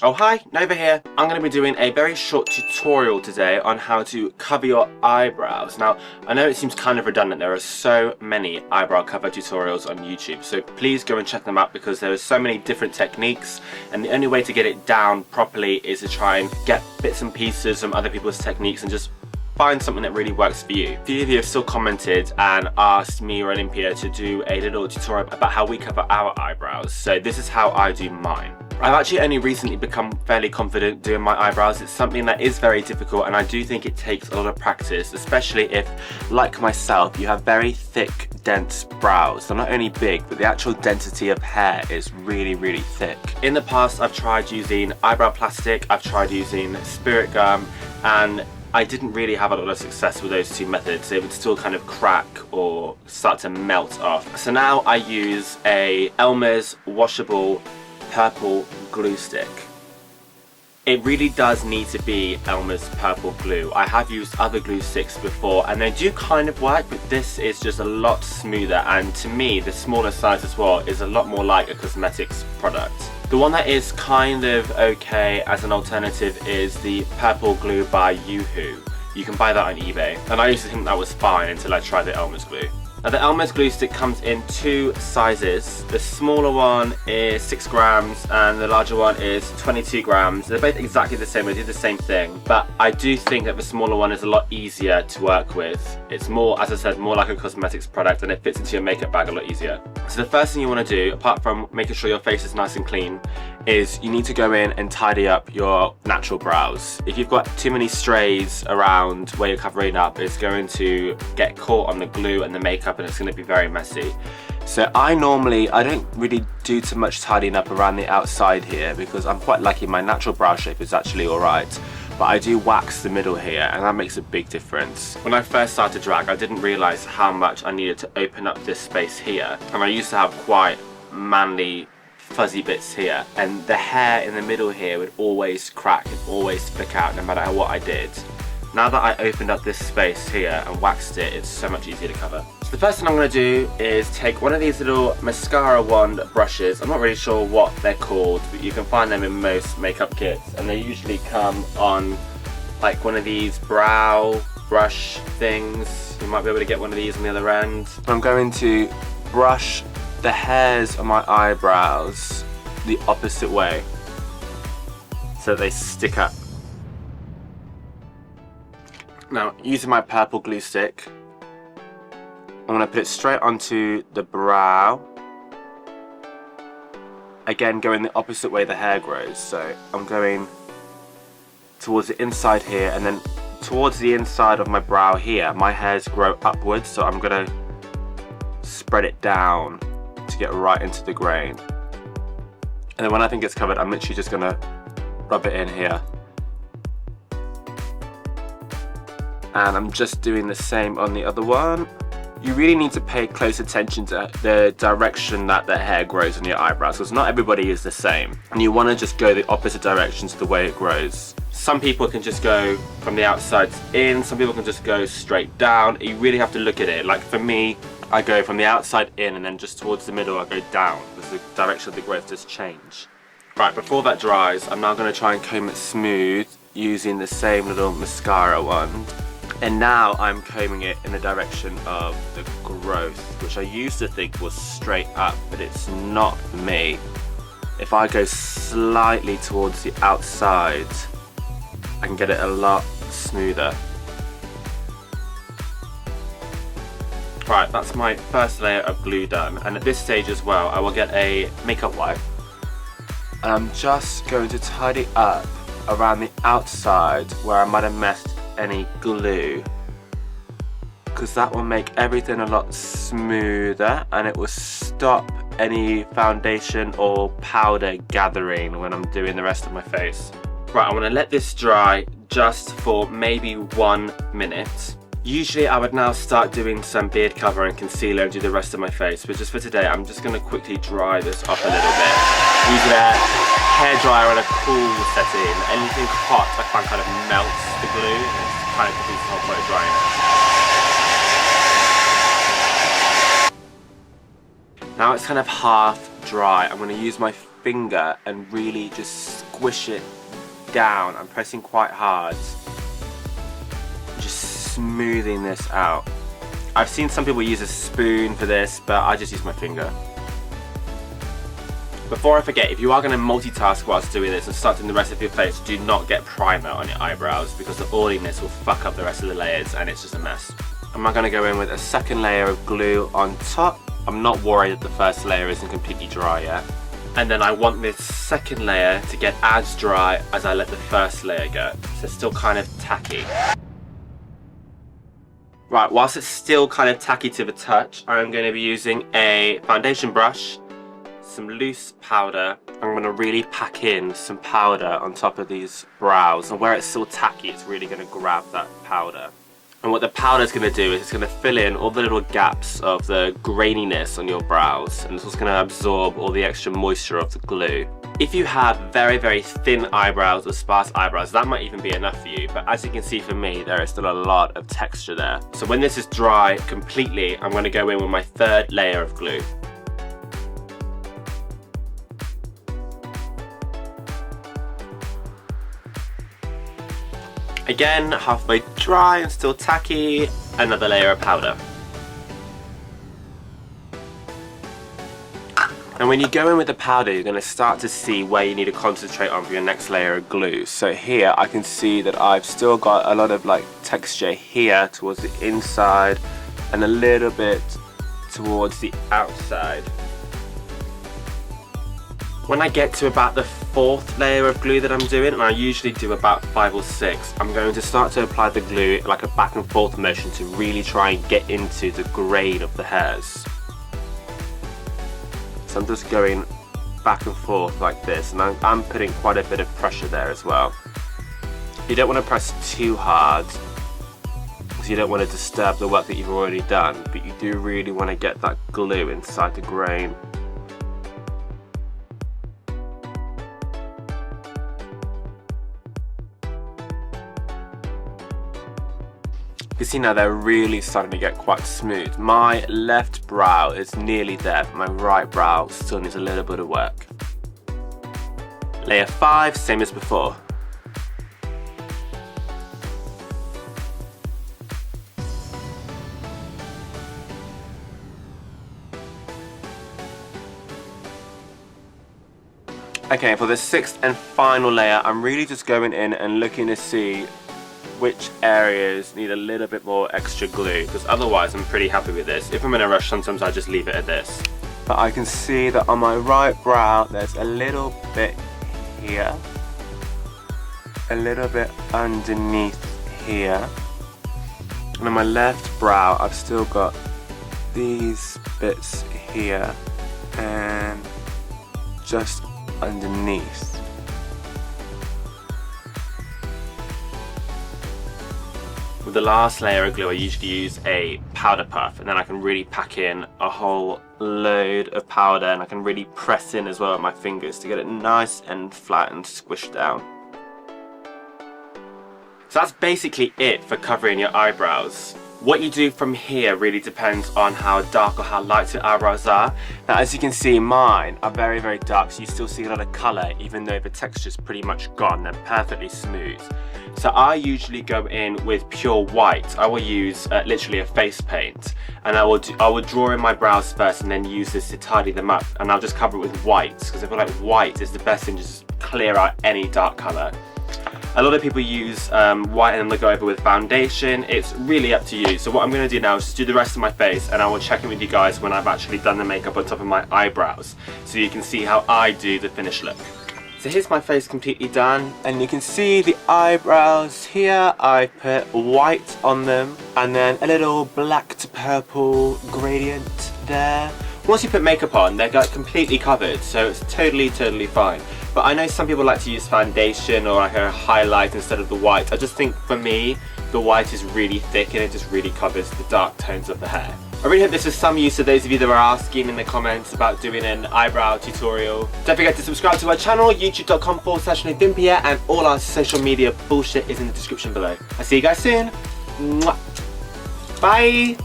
Oh hi, Nova here. I'm going to be doing a very short tutorial today on how to cover your eyebrows. Now, I know it seems kind of redundant, there are so many eyebrow cover tutorials on YouTube, so please go and check them out because there are so many different techniques and the only way to get it down properly is to try and get bits and pieces from other people's techniques and just find something that really works for you. A few of you have still commented and asked me or Olympia to do a little tutorial about how we cover our eyebrows, so this is how I do mine. I've actually only recently become fairly confident doing my eyebrows. It's something that is very difficult and I do think it takes a lot of practice, especially if, like myself, you have very thick, dense brows. They're not only big, but the actual density of hair is really, really thick. In the past, I've tried using eyebrow plastic, I've tried using spirit gum, and I didn't really have a lot of success with those two methods. They would still kind of crack or start to melt off. So now I use a Elmer's washable purple glue stick. It really does need to be Elmer's purple glue. I have used other glue sticks before and they do kind of work, but this is just a lot smoother, and to me the smaller size as well is a lot more like a cosmetics product. The one that is kind of okay as an alternative is the purple glue by Yoo-Hoo. You can buy that on eBay, and I used to think that was fine until I tried the Elmer's glue. Now the Elmer's glue stick comes in two sizes. The smaller one is 6 grams and the larger one is 22 grams. They're both exactly the same, they do the same thing, but I do think that the smaller one is a lot easier to work with. It's more, as I said, more like a cosmetics product and it fits into your makeup bag a lot easier. So the first thing you want to do, apart from making sure your face is nice and clean, is you need to go in and tidy up your natural brows. If you've got too many strays around where you're covering up, it's going to get caught on the glue and the makeup and it's going to be very messy. So I don't really do too much tidying up around the outside here because I'm quite lucky my natural brow shape is actually alright, but I do wax the middle here and that makes a big difference. When I first started drag, I didn't realise how much I needed to open up this space here, and I used to have quite manly fuzzy bits here, and the hair in the middle here would always crack and always flick out no matter what I did. Now that I opened up this space here and waxed it, it's so much easier to cover. So the first thing I'm going to do is take one of these little mascara wand brushes. I'm not really sure what they're called, but you can find them in most makeup kits, and they usually come on like one of these brow brush things. You might be able to get one of these on the other end. I'm going to brush the hairs on my eyebrows the opposite way so they stick up. Now, using my purple glue stick, I'm going to put it straight onto the brow. Again, going the opposite way the hair grows. So I'm going towards the inside here, and then towards the inside of my brow here, my hairs grow upwards, so I'm going to spread it down to get right into the grain. And then when I think it's covered, I'm literally just going to rub it in here. And I'm just doing the same on the other one. You really need to pay close attention to the direction that the hair grows on your eyebrows, because not everybody is the same. And you want to just go the opposite direction to the way it grows. Some people can just go from the outside in, some people can just go straight down. You really have to look at it. Like for me, I go from the outside in and then just towards the middle I go down because the direction of the growth does change. Right, before that dries, I'm now going to try and comb it smooth using the same little mascara wand. And now I'm combing it in the direction of the growth, which I used to think was straight up, but it's not for me. If I go slightly towards the outside, I can get it a lot smoother. Right, that's my first layer of glue done, and at this stage as well, I will get a makeup wipe. And I'm just going to tidy up around the outside where I might have messed any glue, because that will make everything a lot smoother and it will stop any foundation or powder gathering when I'm doing the rest of my face. Right, I'm going to let this dry just for maybe 1 minute. Usually I would now start doing some beard cover and concealer and do the rest of my face, but just for today I'm just going to quickly dry this off a little bit. Using a hairdryer in a cool setting. Anything hot I find kind of melts the glue and it's kind of defeats the whole point of drying it. Now it's kind of half dry. I'm going to use my finger and really just squish it down. I'm pressing quite hard, just smoothing this out. I've seen some people use a spoon for this, but I just use my finger. Before I forget, if you are going to multitask whilst doing this and start doing the rest of your face, do not get primer on your eyebrows because the oiliness will fuck up the rest of the layers and it's just a mess. I'm now going to go in with a second layer of glue on top. I'm not worried that the first layer isn't completely dry yet. And then I want this second layer to get as dry as I let the first layer go. So it's still kind of tacky. Right, whilst it's still kind of tacky to the touch, I'm going to be using a foundation brush, some loose powder. I'm going to really pack in some powder on top of these brows, and where it's still tacky it's really going to grab that powder. And what the powder is going to do is it's going to fill in all the little gaps of the graininess on your brows, and it's also going to absorb all the extra moisture of the glue. If you have very, very thin eyebrows or sparse eyebrows, that might even be enough for you, but as you can see for me, there is still a lot of texture there. So when this is dry completely, I'm going to go in with my third layer of glue. Again, halfway dry and still tacky, another layer of powder. And when you go in with the powder, you're going to start to see where you need to concentrate on for your next layer of glue. So here I can see that I've still got a lot of like texture here towards the inside and a little bit towards the outside. When I get to about the fourth layer of glue that I'm doing, and I usually do about 5 or 6, I'm going to start to apply the glue like a back and forth motion to really try and get into the grain of the hairs. So I'm just going back and forth like this, and I'm putting quite a bit of pressure there as well. You don't want to press too hard, because you don't want to disturb the work that you've already done, but you do really want to get that glue inside the grain. You can see now they're really starting to get quite smooth. My left brow is nearly there, but my right brow still needs a little bit of work. Layer 5, same as before. Okay, for the 6th and final layer, I'm really just going in and looking to see which areas need a little bit more extra glue, because otherwise I'm pretty happy with this. If I'm in a rush, sometimes I just leave it at this. But I can see that on my right brow there's a little bit here, a little bit underneath here, and on my left brow I've still got these bits here and just underneath. With the last layer of glue, I usually use a powder puff, and then I can really pack in a whole load of powder, and I can really press in as well with my fingers to get it nice and flat and squished down. So that's basically it for covering your eyebrows. What you do from here really depends on how dark or how light your eyebrows are. Now, as you can see, mine are very, very dark, so you still see a lot of colour, even though the texture's pretty much gone. They're perfectly smooth. So I usually go in with pure white. I will use literally a face paint, and I will draw in my brows first and then use this to tidy them up, and I'll just cover it with white, because I feel like white is the best thing to just clear out any dark colour. A lot of people use white and then they go over with foundation. It's really up to you. So what I'm going to do now is just do the rest of my face, and I will check in with you guys when I've actually done the makeup on top of my eyebrows, so you can see how I do the finished look. So here's my face completely done, and you can see the eyebrows here. I put white on them and then a little black to purple gradient there. Once you put makeup on, they're completely covered, so it's totally fine. But I know some people like to use foundation or like a highlight instead of the white. I just think for me, the white is really thick and it just really covers the dark tones of the hair. I really hope this was some use to those of you that were asking in the comments about doing an eyebrow tutorial. Don't forget to subscribe to our channel, youtube.com/Novympia, and all our social media bullshit is in the description below. I'll see you guys soon. Mwah. Bye!